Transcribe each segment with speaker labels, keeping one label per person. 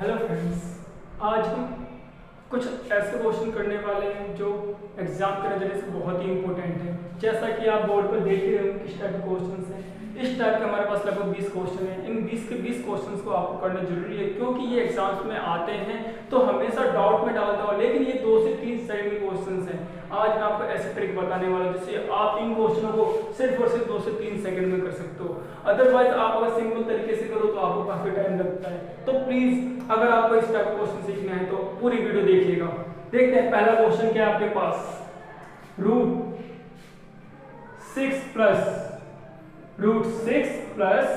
Speaker 1: Hello friends, आज हम कुछ ऐसे क्वेश्चन करने वाले हैं जो एग्जाम के नज़रिए से बहुत ही इंपॉर्टेंट है। जैसा कि आप बोर्ड पर देख रहे हो किस टाइप के क्वेश्चन हैं। इस टाइप के हमारे पास लगभग 20 क्वेश्चन हैं। इन 20 के 20 क्वेश्चंस को आपको करना जरूरी है, क्योंकि ये एग्जाम्स में आते हैं तो हमेशा डाउट में डालता हूँ, लेकिन ये 2 से 3 सेकंड के क्वेश्चन हैं। आज मैं आपको ऐसे ट्रिक बताने वाला हूँ जिससे आप इन क्वेश्चनों को सिर्फ और सिर्फ 2 से 3 सेकंड में कर सकते हो। अदरवाइज आप अगर सिंपल तरीके से करो तो आपको काफी टाइम लगता है। तो प्लीज अगर आपको इस टाइप का क्वेश्चन सीखना है तो पूरी वीडियो देखिएगा। देखते हैं पहला क्वेश्चन क्या है आपके पास। Root 6 plus root 6 plus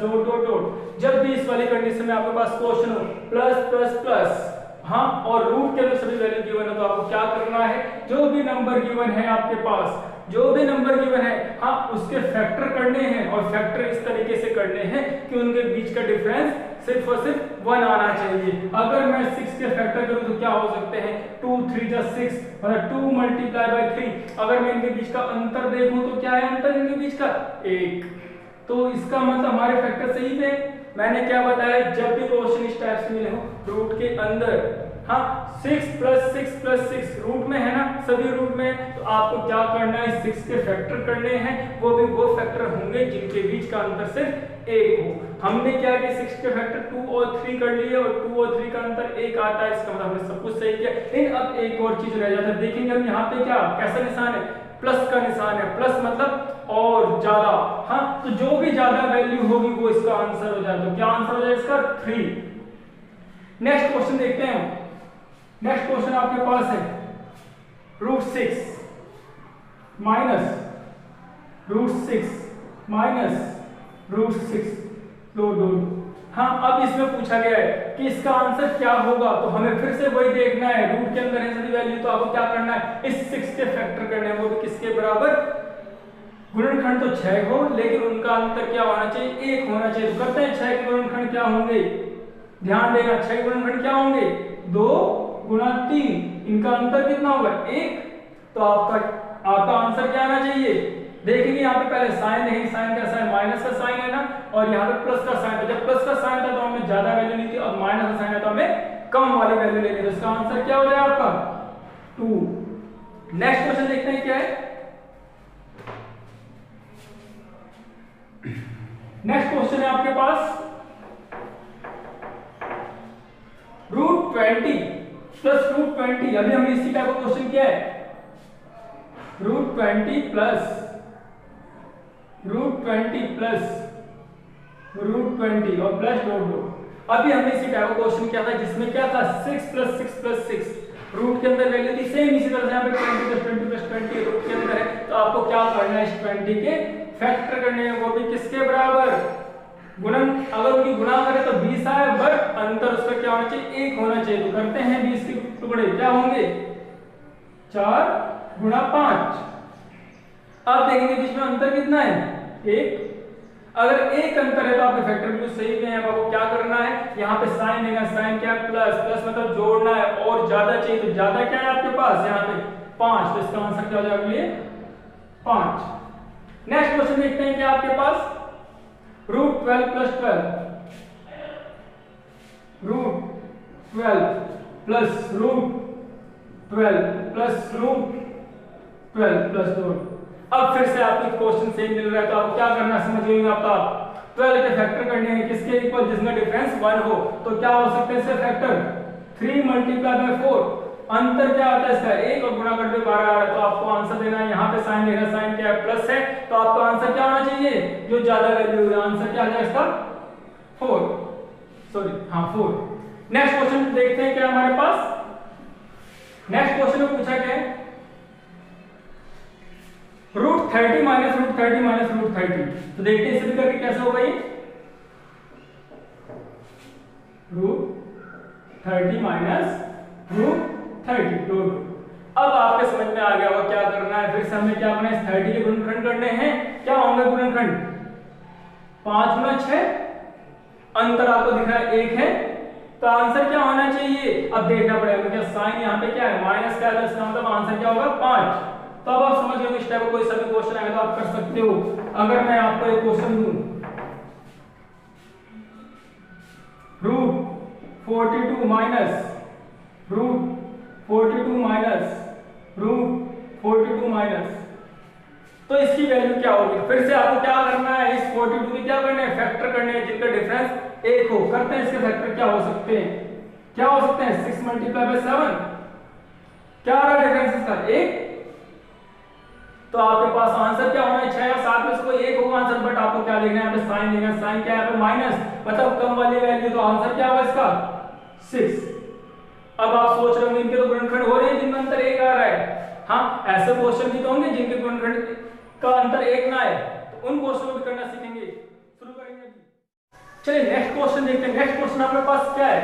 Speaker 1: dot dot dot. जब भी इस वाली कंडीशन में आपके पास क्वेश्चन हो प्लस प्लस प्लस, हाँ, और रूट के अंदर सभी वैल्यू गिवन है तो आपको क्या करना है, जो भी नंबर गिवन है आपके पास, जो भी नंबर गिवन है, हाँ, उसके फैक्टर करने हैं। और फैक्टर इस तरीके से करने हैं कि उनके बीच का डिफरेंस सिर्फ और सिर्फ 1 आना चाहिए। अगर मैं 6 के फैक्टर करूं तो क्या हो सकते हैं, 2 3 जा 6, मतलब 2 मल्टीप्लाई बाय 3। अगर मैं इनके बीच का अंतर देखूं तो क्या है अंतर इनके बीच का 1। तो इसका मतलब हमारे फैक्टर सही थे। मैंने क्या बताया, जब भी क्वेश्चन इस टाइप से मिले हो रूट के अंदर, हाँ, 6 प्लस 6 रूट में है ना, सभी रूट में, तो आपको क्या करना है, 6 के फैक्टर करने हैं। वो भी वो फैक्टर होंगे जिनके बीच का अंतर सिर्फ 1 हो। हमने क्या किया, 6 के फैक्टर 2 और 3 कर लिए और 2 और 3 का अंतर 1 आता है। इसका मतलब हमने सब कुछ सही किया। लेकिन अब एक और चीज रह जाता है, देखेंगे हम यहाँ पे क्या कैसा निशान है, प्लस का निशान है। प्लस मतलब और ज्यादा, हाँ, तो जो भी ज्यादा वैल्यू होगी वो इसका आंसर हो जाए। तो क्या आंसर हो जाए इसका 3। नेक्स्ट क्वेश्चन देखते हैं हम। नेक्स्ट क्वेश्चन आपके पास है root 6 minus root 6 minus root 6 दो। हाँ, अब इसमें पूछा गया है कि इसका आंसर क्या होगा, तो हमें फिर से वही देखना है। रूट के अंदर है सभी वैल्यू, तो आपको क्या करना है, इस 6 के फैक्टर करने हैं, वो भी किसके बराबर, गुणनखंड तो 6 हो लेकिन उनका अंतर क्या होना चाहिए, 1 होना चाहिए। तो करते हैं 6 के गुणनखंड क्या होंगे, ध्यान देना, 6 के गुणनखंड क्या होंगे, 2 गुणा 3, इनका अंतर कितना होगा 1। तो आपका आंसर क्या आना चाहिए, देखेंगे यहाँ पे पहले साइन नहीं, साइन का साइन माइनस का साइन है ना, और यहाँ पे प्लस का साइन था। जब प्लस का साइन था तो हमें ज्यादा वैल्यू ली थी, और माइनस का साइन है तो हमें कम वाली वैल्यू लेनी है। तो इसका आंसर क्या हो जाएगा आपका 2। नेक्स्ट क्वेश्चन देखते हैं क्या है। नेक्स्ट क्वेश्चन है आपके पास रूट 20 प्लस रूट 20। अभी हमने इसी टाइप का क्वेश्चन किया है, रूट 20 प्लस रूट 20 और प्लस डॉट। अभी हमने इसी टाइप का क्वेश्चन किया था जिसमें क्या था, 6 प्लस 6 रूट के अंदर वैल्यू थी सेम। इसी तरह से यहाँ पे 20 प्लस 20 रूट के अंदर है, तो आपको क्या करना है, इस 20 के फैक्टर करने हैं, वो भी किसके बराबर, गुणन। अगर उनकी गुणा करें तो 20 आए, बट अंतर उसका क्या होना चाहिए, 1 होना चाहिए। तो करते हैं 20 के टुकड़े, क्या होंगे 4 गुणा 5। अब देखेंगे बीच में अंतर कितना है, 1। अगर 1 अंतर है तो आपके फैक्टर बिल्कुल सही में है। अब आपको क्या करना है, यहाँ पे साइन लेना, साइन क्या है, प्लस, प्लस मतलब जोड़ना है, और ज्यादा चाहिए तो ज्यादा क्या है आपके पास यहाँ पे 5। तो इसका आंसर क्या हो जाएगा ये 5। नेक्स्ट क्वेश्चन देखते हैं क्या आपके पास, root 12 plus 12 root 12 plus root 12 plus root 12 plus 2। अब फिर से आपको क्वेश्चन सेम मिल रहा है, तो आपको क्या करना है समझ गए आपका, 12 के फैक्टर करने हैं किसके इक्वल, जिसमें डिफरेंस 1 हो। तो क्या हो सकते हैं इसके फैक्टर, 3 मल्टीप्लाई बाय 4। अंतर क्या आता है इसका 1, और गुणा करके 12 आ रहा है। तो आपको आंसर देना है, यहाँ पे साइन लेना, साइन क्या है प्लस है, तो आपका आंसर क्या होना चाहिए, जो ज्यादा वैल्यू है, आंसर क्या आ जाएगा इसका 4। हाँ 4। नेक्स्ट क्वेश्चन देखते हैं क्या हमारे पास। नेक्स्ट क्वेश्चन में पूछा गया है root 30 minus root 30 minus root 30। तो देखते हैं इसे भी करके कैसे होगा ये, रूट 30 माइनस रूट 30 दो। अब आपके समझ में आ गया होगा क्या करना है। फिर से हमें क्या करना है, इस 30 के गुणनखंड करने हैं। क्या होंगे गुणनखंड, 5 गुणा 6, अंतर आपको दिख रहा है 1 है, तो आंसर क्या होना चाहिए, अब देखना पड़ेगा क्या साइन यहाँ पे क्या है माइनस का है, तो इसका मतलब आंसर क्या होगा 5। तो अब आप समझ गए इस टाइप का कोई सा भी क्वेश्चन आएगा तो आप कर सकते हो। अगर मैं आपको एक क्वेश्चन दूं, root 42 minus root 42 minus root 42 minus, तो इसकी वैल्यू क्या होगी? फिर से आपको क्या करना है, इस 42 के क्या करना है, फैक्टर करने हैं जिनका डिफरेंस 1 हो। करते हैं इसके फैक्टर क्या हो सकते हैं, क्या हो सकते हैं? 6 मल्टीप्लाई बाय 7, क्या आ रहा है डिफरेंस इसका? 1। तो आपके पास आंसर क्या होना है? 6 और 7 में से कोई एक होगा आंसर, बट आपको क्या देखना है, यहाँ पे साइन देखना है। साइन क्या है यहाँ पे? माइनस, मतलब कम वाली वैल्यू, तो आंसर क्या होगा इसका? 6। अब आप सोच रहे होंगे इनके तो गुणनखंड हो रहे हैं जिनमें अंतर 1 आ रहा है। हाँ, ऐसे क्वेश्चन भी तो होंगे जिनके गुणनखंड का अंतर 1 ना आए, तो उन क्वेश्चन को भी करना सीखेंगे। शुरू करेंगे अभी। चलिए नेक्स्ट क्वेश्चन देखते हैं। नेक्स्ट क्वेश्चन आपके पास क्या है?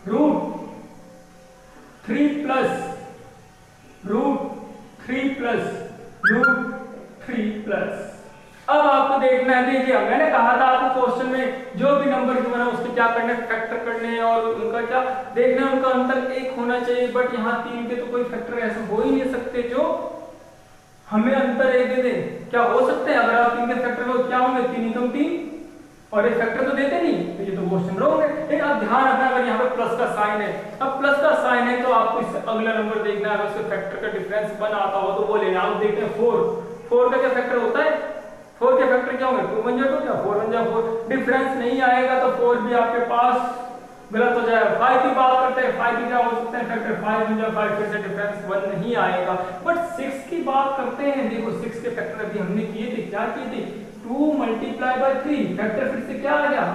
Speaker 1: Root 3 plus root 3 plus. अब आपको देखना है, देखिए मैंने कहा था आपको क्वेश्चन में जो भी नंबर गिवन है उसके क्या करना है, फैक्टर करने हैं और उनका क्या देखना है, उनका अंतर 1 होना चाहिए। बट यहाँ 3 के तो कोई फैक्टर ऐसे हो ही नहीं सकते जो हमें अंतर 1 दे दे। क्या हो सकते हैं? अगर आप 3 के फैक्टर को क्या होंगे, 3 कम 3, और ये फैक्टर तो देते नहीं, तो ये तो क्वेश्चन रॉन्ग है। लेकिन आप ध्यान रखना, अगर यहाँ पे प्लस का साइन है, अब प्लस का साइन है तो आपको इससे अगला नंबर देखना है, अगर उसके फैक्टर का डिफरेंस 1 आता हो तो वो लेना। आप देखते हैं 4 का क्या फैक्टर होता है? 4 के फैक्टर क्या होंगे? 2 1 जा 2 क्या 4 1 जा 4। डिफरेंस नहीं आएगा तो 4 भी आपके पास गलत हो जाएगा। 5 की बात करते हैं, 5 की क्या हो सकते हैं फैक्टर? 5 1 जा 5, फिर से डिफरेंस 1 नहीं आएगा। बट 6 की बात करते हैं, देखो 6 के फैक्टर अभी हमने किए थे, क्या किए थे? 2 मल्टीप्लाई बाय 3, फैक्टर फिर से क्या आ गया?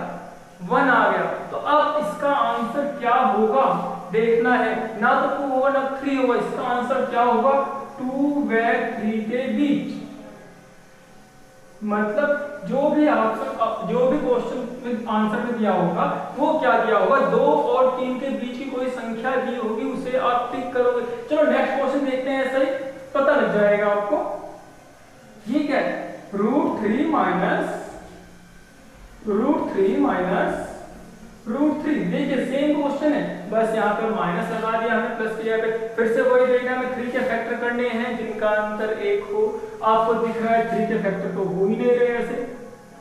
Speaker 1: 1 आ गया। तो अब इसका आंसर क्या होगा देखना है, ना तो 2 होगा ना 3 होगा, इसका आंसर क्या होगा? 2 व 3 के बीच। मतलब जो भी क्वेश्चन में आंसर में दिया होगा वो क्या दिया होगा? 2 और 3 के बीच की कोई संख्या दी होगी, उसे आप टिक करोगे। चलो नेक्स्ट क्वेश्चन देखते हैं, ऐसा ही पता लग जाएगा आपको। ये क्या है? Root 3 minus root 3। देखिए सेम क्वेश्चन है, बस यहाँ पे माइनस लगा दिया हमने, प्लस किया पे। फिर से वही देखना है, 3 के फैक्टर करने हैं जिनका अंतर 1 हो। आपको दिख रहा है 3 के फैक्टर तो हो ही नहीं रहे ऐसे,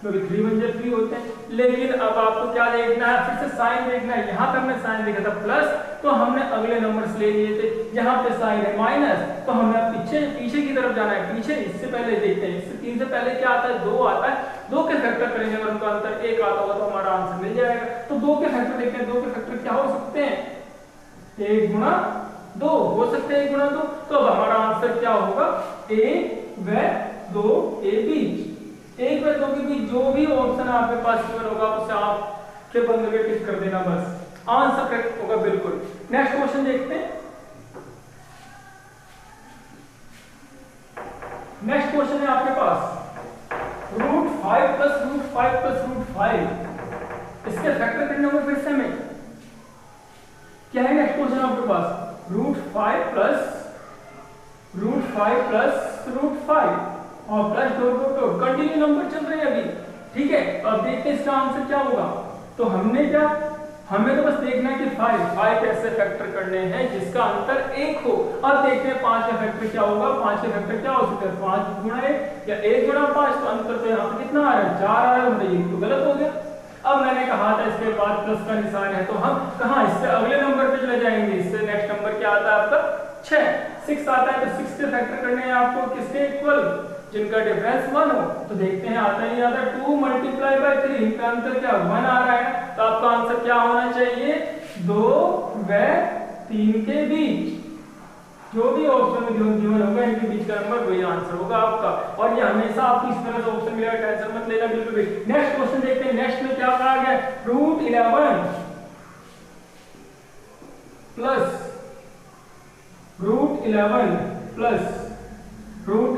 Speaker 1: क्योंकि 3 1 जा 3 होते हैं। लेकिन अब आपको क्या देखना है? फिर से साइन देखना है। यहाँ पे हमने साइन देखा था प्लस, तो हमने अगले नंबर्स ले लिए थे। यहाँ पे साइन है माइनस, तो हमें पीछे की तरफ जाना है। पीछे इससे पहले देखते हैं, इससे 3 से पहले क्या आता है? 2 आता है। 2 के फैक्टर करेंगे, अगर उनका अंतर 1 आता होगा तो हमारा आंसर मिल जाएगा। तो 2 के फैक्टर देखते हैं। 2 के फैक्टर क्या हो सकते हैं? 1 गुणा 2 हो सकते हैं, 1 गुणा 2। तो अब हमारा आंसर क्या होगा? 1 व 2 के बीच। 1 व 2 के बीच जो भी ऑप्शन आपके पास गिवन होगा उसे आप के बंद में टिक कर देना, बस आंसर करेक्ट होगा बिल्कुल। नेक्स्ट क्वेश्चन देखते हैं। नेक्स्ट क्वेश्चन है आपके पास रूट 5 प्लस रूट 5। इसके फैक्टर करने होंगे फिर से हमें। क्या है नेक्स्ट क्वेश्चन आपके पास? रूट 5 प्लस रूट 5 और प्लस दो कंटिन्यू नंबर चल रहे हैं अभी, ठीक है। अब देखते हैं इसका आंसर क्या होगा। तो हमें तो बस देखना है कि 5 ऐसे फैक्टर करने हैं जिसका अंतर 1 हो। अब देखते हैं 5 का फैक्टर क्या होगा। 5 के फैक्टर क्या हो सकते हैं? 5 गुणा 1 या 1 गुणा 5। तो अंतर तो यहाँ पे कितना आ रहा है? 4 आ रहा है, मतलब ये तो गलत हो गया। अब मैंने कहा था इसके बाद प्लस का निशान है, तो हम कहाँ इससे अगले नंबर पे चले जाएंगे। इससे नेक्स्ट नंबर क्या आता है आपका? 6 आता है। तो 6 के फैक्टर करने हैं आपको किसके इक्वल? जिनका डिफरेंस 1 हो। तो देखते हैं आता है नहीं आता। 2 मल्टीप्लाई बाय 3, इनका अंतर क्या 1 आ रहा है। तो आपका आंसर क्या होना चाहिए? 2 व 3 के बीच। जो भी ऑप्शन में गिवन होगा इनके बीच का नंबर वही आंसर होगा आपका। और ये हमेशा आपको इस तरह से ऑप्शन मिलेगा, टेंशन मत लेना बिल्कुल भी। नेक्स्ट क्वेश्चन देखते हैं। नेक्स्ट में क्या कहा गया? रूट 11 प्लस रूट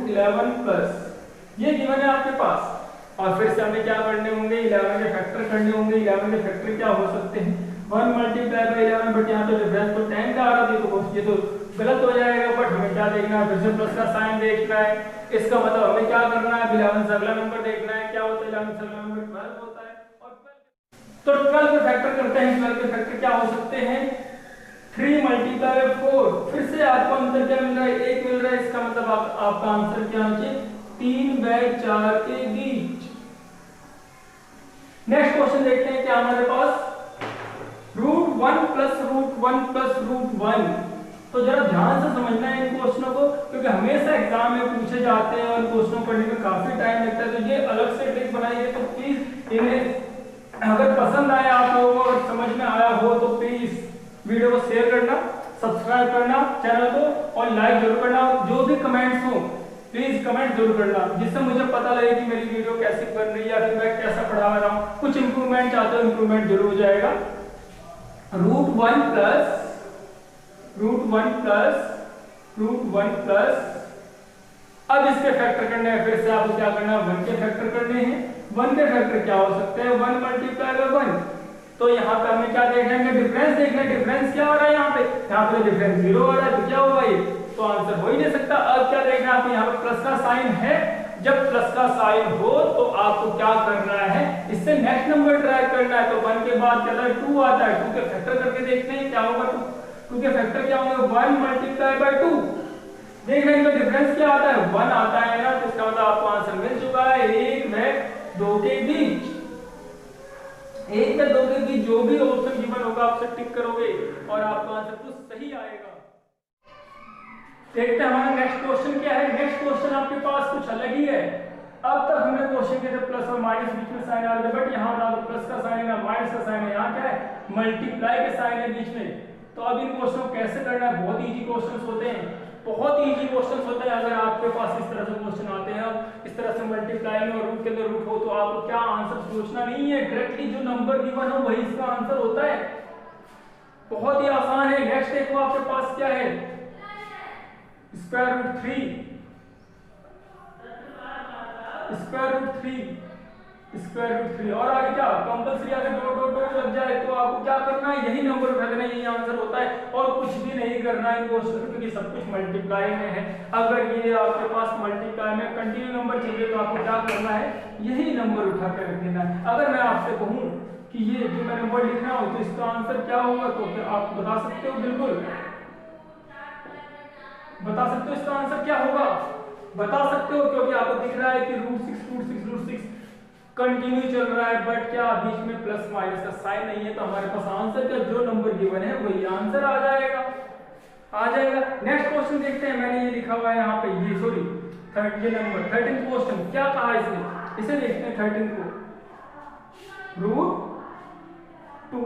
Speaker 1: 11 प्लस ये गिवन है आपके पास। और फिर से हमें क्या करने होंगे? 11 के फैक्टर करने होंगे। 11 के फैक्टर क्या हो सकते हैं? 1 मल्टीप्लाई बाय 11, बट यहाँ तो डिफरेंस तो 10 का आ रहा था, तो ये तो गलत हो जाएगा। बट हमें क्या देखना है? फिर से प्लस का साइन देखना है। इसका मतलब हमें क्या करना है? 11 से अगला नंबर देखना है। क्या होता है? 11 से अगला नंबर 12 होता है। और 12 तो 12 के फैक्टर करते हैं। 12 के फैक्टर क्या हो सकते हैं? 3 मल्टीप्लाई बाय 4। फिर से आपको अंतर क्या मिल रहा है? 1 मिल रहा है। इसका मतलब आपका आंसर क्या होना चाहिए? 3 बाय 4 के बीच। नेक्स्ट क्वेश्चन देखते हैं क्या हमारे पास √1 प्लस √1 प्लस √1। तो जरा ध्यान से समझना है इन क्वेश्चनों को, क्योंकि हमेशा एग्जाम में पूछे जाते हैं और क्वेश्चन पढ़ने में काफी टाइम लगता है। तो ये अलग से ट्रिक बनाइए, तो प्लीज इन्हें अगर पसंद आया आप लोगों को, अगर समझ में आया हो तो प्लीज वीडियो को शेयर करना, सब्सक्राइब करना चैनल को और लाइक जरूर करना। जो भी कमेंट्स हो प्लीज कमेंट जरूर करना, जिससे मुझे पता लगे कि मेरी वीडियो कैसी बन रही है या फिर मैं कैसा पढ़ा रहा हूँ। कुछ इंप्रूवमेंट चाहते हो, इंप्रूवमेंट जरूर हो जाएगा। √1 प्लस अब इसके फैक्टर करने हैं। फिर से आपको क्या करना है, 1 के फैक्टर करने हैं। 1 के फैक्टर क्या हो सकते हैं, 1 मल्टीप्लाई बाय 1। तो यहाँ पे हमें क्या देखेंगे, डिफरेंस देखना है। डिफरेंस क्या हो रहा है यहाँ पे डिफरेंस 0 हो रहा है, तो क्या होगा ये, तो आंसर हो ही नहीं सकता। अब क्या देखना है आपको, यहाँ पे प्लस का साइन है। जब प्लस का साइन हो तो आपको क्या करना है, इससे नेक्स्ट नंबर ट्रैक करना है। तो 1 के बाद क्या 2 आता है, 2 के फैक्टर करके देखते हैं क्या होगा। 2 के फैक्टर क्या होंगे, 1 मल्टीप्लाई बाय 2। देख रहे हैं डिफरेंस क्या आता है, 1 आता है ना, तो इसका मतलब आपको आंसर मिल चुका है। 1 में 2 के बीच, 1 में 2 के बीच जो भी ऑप्शन गिवन होगा आप सब टिक करोगे और आपका आंसर तो सही आएगा। देखते हैं हमारा नेक्स्ट क्वेश्चन क्या है। नेक्स्ट क्वेश्चन आपके पास कुछ अलग ही है। अब तक हमने क्वेश्चन किए थे प्लस और माइनस बीच में साइन आ रहा है, बट यहाँ ना तो प्लस का साइन है ना माइनस का साइन है, यहाँ क्या है, मल्टीप्लाई के साइन है बीच में। तो अब इन क्वेश्चन को कैसे करना है, बहुत इजी क्वेश्चंस होते हैं, बहुत इजी क्वेश्चंस होते हैं। अगर आपके पास इस तरह से क्वेश्चन आते हैं, इस तरह से मल्टीप्लाई में और रूट के अंदर रूट हो, तो आपको क्या आंसर सोचना नहीं है, डायरेक्टली जो नंबर गिवन हो वही इसका आंसर होता है। बहुत ही आसान है। नेक्स्ट देखो आपके पास क्या है, √3 और आगे क्या कंपलसरी आगे डॉट डॉट डॉट लग जाए तो आपको क्या करना है, यही नंबर उठा देना, यही आंसर होता है और कुछ भी नहीं करना है इन क्वेश्चन में, क्योंकि सब कुछ मल्टीप्लाई में है। अगर ये आपके पास मल्टीप्लाई में कंटिन्यू नंबर चाहिए तो आपको क्या करना है, यही नंबर उठा कर रख देना है। अगर मैं आपसे कहूं कि ये जो मैं नंबर लिख रहा हूं तो इसका आंसर क्या होगा, तो क्या आप बता सकते हो, बिल्कुल बता सकते हो इसका आंसर क्या होगा, बता सकते हो, क्योंकि आपको दिख रहा है कि √6 कंटिन्यू चल रहा है, बट क्या बीच में प्लस माइनस का साइन नहीं है। तो हमारे पास आंसर का जो नंबर गिवन है वही आंसर आ जाएगा। नेक्स्ट क्वेश्चन देखते हैं। मैंने ये लिखा हुआ है यहाँ पे, ये सॉरी थर्ड ये नंबर 13th क्वेश्चन क्या कहा इसने, इसे देखते हैं 13th को। √2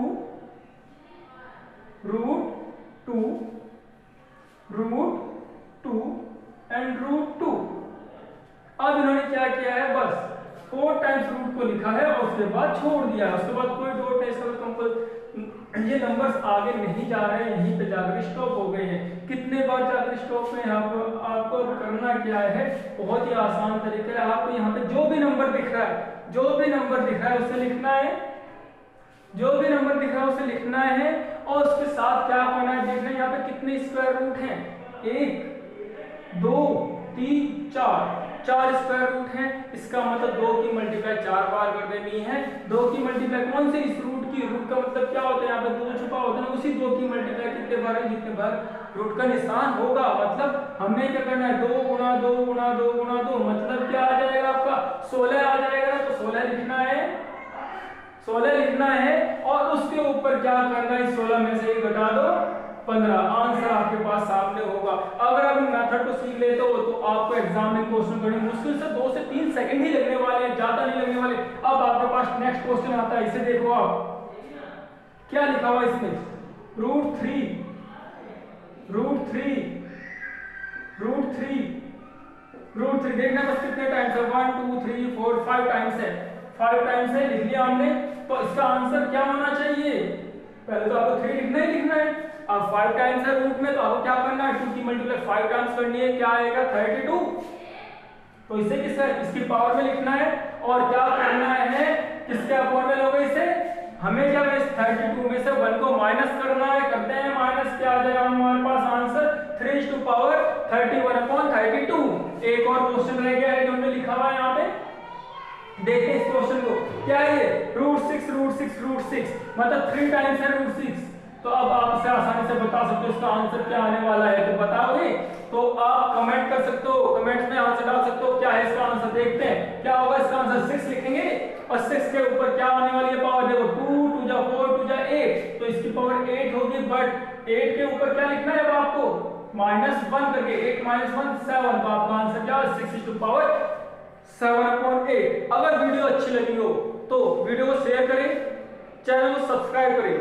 Speaker 1: एंड √2। अब इन्होंने क्या किया है, बस 4 टाइम्स रूट को लिखा है और उसके बाद छोड़ दिया है, उसके बाद कोई डॉट नहीं, इसका कंपल ये नंबर्स आगे नहीं जा रहे हैं, यहीं पे जाकर स्टॉप हो गए हैं। कितने बार जाकर स्टॉप में आपको करना क्या है, बहुत ही आसान तरीका है। आपको यहाँ पे जो भी नंबर दिख रहा है उसे लिखना है, जो भी नंबर दिख रहा है उसे लिखना है और उसके साथ क्या करना है, देखना है यहाँ पे कितने स्क्वायर रूट हैं, 1 2 3 4 स्क्वायर रूट हैं। इसका मतलब 2 की मल्टीप्लाई 4 बार कर देनी है। 2 की मल्टीप्लाई कौन से, इस रूट की, रूट का मतलब क्या होता है, यहाँ पे 2 छुपा होता है ना, उसी 2 की मल्टीप्लाई कितने बार है, जितने बार रूट का निशान होगा। मतलब हमने क्या करना है, 2 गुणा 2 गुणा 2 गुणा 2, मतलब क्या आ जाएगा आपका 16 आ जाएगा। तो 16 लिखना है और उसके ऊपर क्या करना है, 16 में से 1 घटा दो 15, आंसर आपके पास सामने होगा। अगर आप मेथड को सीख लेते हो तो आपको एग्जाम में क्वेश्चन करने मुश्किल से 2 से 3 सेकंड ही लगने वाले हैं, ज्यादा नहीं लगने वाले। अब आपके पास नेक्स्ट क्वेश्चन आता है, इसे देखो आप क्या लिखा हुआ है इसमें, √3 देखना बस कितने टाइम्स है, 1 2 3 4 5 टाइम्स है, 5 टाइम्स है, लिख लिया हमने। तो इसका आंसर क्या होना चाहिए, पहले तो आपको 3 लिखना है। अब 5 टाइम्स है रूट में, तो आपको क्या करना है, 2 की मल्टीप्लाई 5 टाइम्स करनी है, क्या आएगा 32। तो इसे इसकी पावर में लिखना है और क्या करना है, किसके अपॉन में लोगे इसे, हमें क्या है 32 में से 1 को माइनस करना है, करते हैं माइनस, क्या आ जाएगा हमारे पास आंसर 3⁻31/32। एक और क्वेश्चन रह गया है जो हमने लिखा हुआ है यहाँ पे, देखते हैं इस क्वेश्चन को, क्या है ये √6 मतलब 3 टाइम्स है √6। तो अब आप इसे आसानी से बता सकते हो इसका आंसर क्या आने वाला है, तो बताओगे तो आप कमेंट कर सकते हो, कमेंट्स में आंसर डाल सकते हो क्या है इसका आंसर। देखते हैं क्या होगा इसका आंसर, 6 लिखेंगे और 6 के ऊपर क्या आने वाली है पावर, देखो 2 2 जा 4 2 जा 8, तो इसकी पावर बट 8 के ऊपर क्या लिखना है अब आपको -1 करके 8 - 1 7, तो आपका आंसर क्या है 6/7/8। अगर वीडियो अच्छी लगी हो तो वीडियो को शेयर करें, चैनल को सब्सक्राइब करें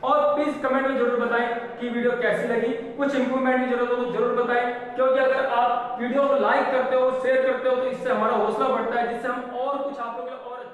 Speaker 1: और प्लीज कमेंट में जरूर बताएं कि वीडियो कैसी लगी। कुछ इंप्रूवमेंट की जरूरत हो तो जरूर बताएं, क्योंकि अगर आप वीडियो को लाइक करते हो शेयर करते हो तो इससे हमारा हौसला बढ़ता है, जिससे हम और कुछ आप लोगों के लिए और